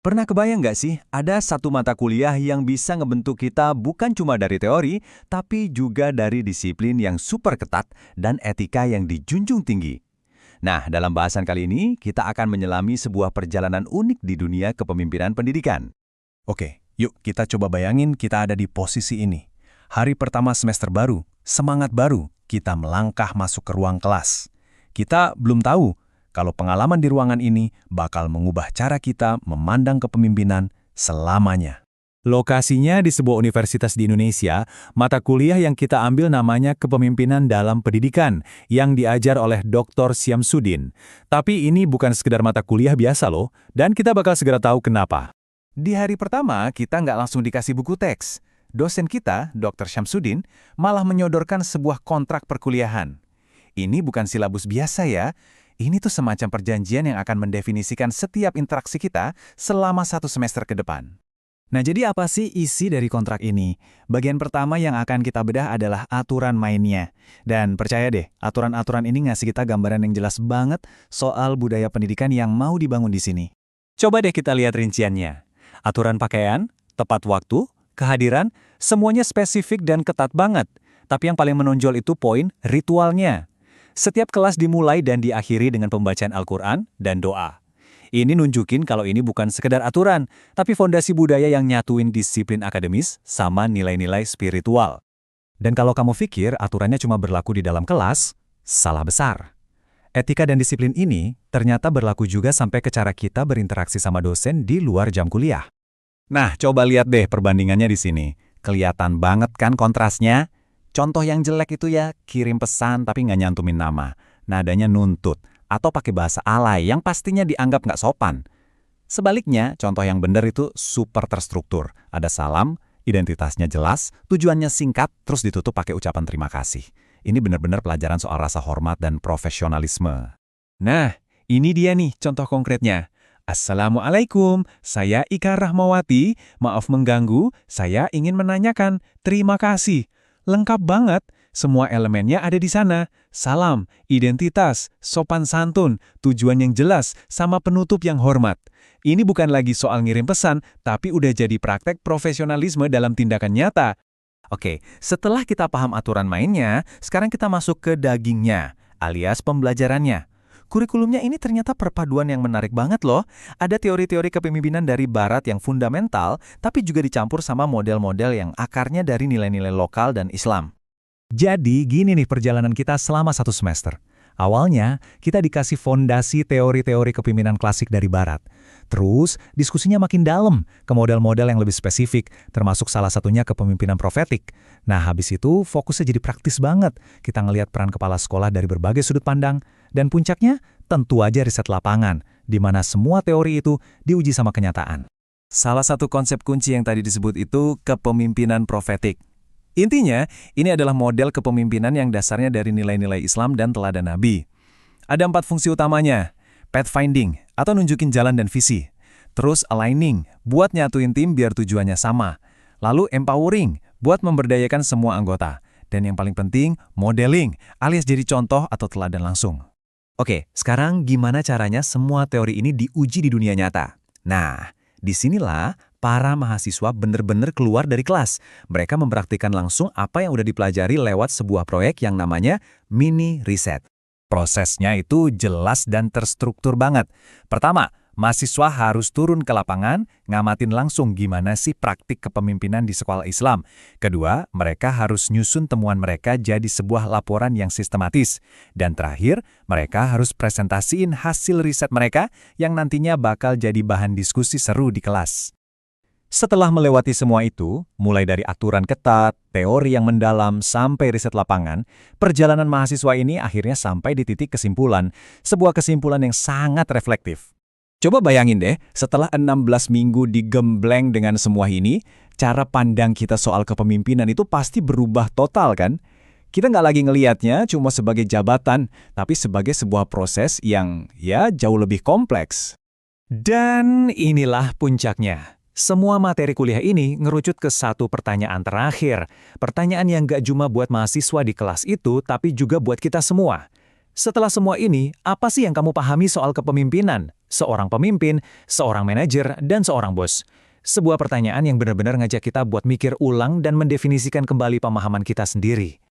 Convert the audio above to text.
Pernah kebayang nggak sih, ada satu mata kuliah yang bisa ngebentuk kita bukan cuma dari teori, tapi juga dari disiplin yang super ketat dan etika yang dijunjung tinggi. Nah, dalam bahasan kali ini, kita akan menyelami sebuah perjalanan unik di dunia kepemimpinan pendidikan. Oke, yuk kita coba bayangin kita ada di posisi ini. Hari pertama semester baru, semangat baru, kita melangkah masuk ke ruang kelas. Kita belum tahu kalau pengalaman di ruangan ini bakal mengubah cara kita memandang kepemimpinan selamanya. Lokasinya di sebuah universitas di Indonesia, mata kuliah yang kita ambil namanya Kepemimpinan dalam Pendidikan, yang diajar oleh Dr. Syamsuddin. Tapi ini bukan sekedar mata kuliah biasa loh, dan kita bakal segera tahu kenapa. Di hari pertama, kita nggak langsung dikasih buku teks. Dosen kita, Dr. Syamsuddin, malah menyodorkan sebuah kontrak perkuliahan. Ini bukan silabus biasa ya. Ini tuh semacam perjanjian yang akan mendefinisikan setiap interaksi kita selama 1 semester ke depan. Nah, jadi apa sih isi dari kontrak ini? Bagian pertama yang akan kita bedah adalah aturan mainnya. Dan percaya deh, aturan-aturan ini ngasih kita gambaran yang jelas banget soal budaya pendidikan yang mau dibangun di sini. Coba deh kita lihat rinciannya. Aturan pakaian, tepat waktu, kehadiran, semuanya spesifik dan ketat banget. Tapi yang paling menonjol itu poin ritualnya. Setiap kelas dimulai dan diakhiri dengan pembacaan Al-Quran dan doa. Ini nunjukin kalau ini bukan sekedar aturan, tapi fondasi budaya yang nyatuin disiplin akademis sama nilai-nilai spiritual. Dan kalau kamu pikir aturannya cuma berlaku di dalam kelas, salah besar. Etika dan disiplin ini ternyata berlaku juga sampai ke cara kita berinteraksi sama dosen di luar jam kuliah. Nah, coba lihat deh perbandingannya di sini. Kelihatan banget kan kontrasnya? Contoh yang jelek itu ya, kirim pesan tapi nggak nyantumin nama. Nadanya nuntut. Atau pakai bahasa alay yang pastinya dianggap nggak sopan. Sebaliknya, contoh yang benar itu super terstruktur. Ada salam, identitasnya jelas, tujuannya singkat, terus ditutup pakai ucapan terima kasih. Ini benar-benar pelajaran soal rasa hormat dan profesionalisme. Nah, ini dia nih contoh konkretnya. Assalamualaikum, saya Ika Rahmawati, maaf mengganggu, saya ingin menanyakan, terima kasih. Lengkap banget. Semua elemennya ada di sana. Salam, identitas, sopan santun, tujuan yang jelas, sama penutup yang hormat. Ini bukan lagi soal ngirim pesan, tapi udah jadi praktek profesionalisme dalam tindakan nyata. Oke, setelah kita paham aturan mainnya, sekarang kita masuk ke dagingnya, alias pembelajarannya. Kurikulumnya ini ternyata perpaduan yang menarik banget loh. Ada teori-teori kepemimpinan dari barat yang fundamental, tapi juga dicampur sama model-model yang akarnya dari nilai-nilai lokal dan Islam. Jadi, gini nih perjalanan kita selama 1 semester. Awalnya, kita dikasih fondasi teori-teori kepemimpinan klasik dari barat. Terus, diskusinya makin dalam ke model-model yang lebih spesifik, termasuk salah satunya kepemimpinan profetik. Nah, habis itu fokusnya jadi praktis banget. Kita ngelihat peran kepala sekolah dari berbagai sudut pandang. Dan puncaknya, tentu aja riset lapangan, di mana semua teori itu diuji sama kenyataan. Salah satu konsep kunci yang tadi disebut itu kepemimpinan profetik. Intinya, ini adalah model kepemimpinan yang dasarnya dari nilai-nilai Islam dan teladan Nabi. Ada 4 fungsi utamanya, pathfinding, atau nunjukin jalan dan visi. Terus aligning, buat nyatuin tim biar tujuannya sama. Lalu empowering, buat memberdayakan semua anggota. Dan yang paling penting, modeling, alias jadi contoh atau teladan langsung. Oke, sekarang gimana caranya semua teori ini diuji di dunia nyata? Nah, disinilah para mahasiswa benar-benar keluar dari kelas. Mereka mempraktikkan langsung apa yang udah dipelajari lewat sebuah proyek yang namanya mini riset. Prosesnya itu jelas dan terstruktur banget. Pertama, mahasiswa harus turun ke lapangan, ngamatin langsung gimana sih praktik kepemimpinan di sekolah Islam. Kedua, mereka harus nyusun temuan mereka jadi sebuah laporan yang sistematis. Dan terakhir, mereka harus presentasiin hasil riset mereka yang nantinya bakal jadi bahan diskusi seru di kelas. Setelah melewati semua itu, mulai dari aturan ketat, teori yang mendalam, sampai riset lapangan, perjalanan mahasiswa ini akhirnya sampai di titik kesimpulan, sebuah kesimpulan yang sangat reflektif. Coba bayangin deh, setelah 16 minggu digembleng dengan semua ini, cara pandang kita soal kepemimpinan itu pasti berubah total kan? Kita nggak lagi ngelihatnya cuma sebagai jabatan, tapi sebagai sebuah proses yang ya jauh lebih kompleks. Dan inilah puncaknya. Semua materi kuliah ini ngerucut ke satu pertanyaan terakhir. Pertanyaan yang nggak cuma buat mahasiswa di kelas itu, tapi juga buat kita semua. Setelah semua ini, apa sih yang kamu pahami soal kepemimpinan? seorang pemimpin, seorang manajer, dan seorang bos. Sebuah pertanyaan yang benar-benar ngajak kita buat mikir ulang dan mendefinisikan kembali pemahaman kita sendiri.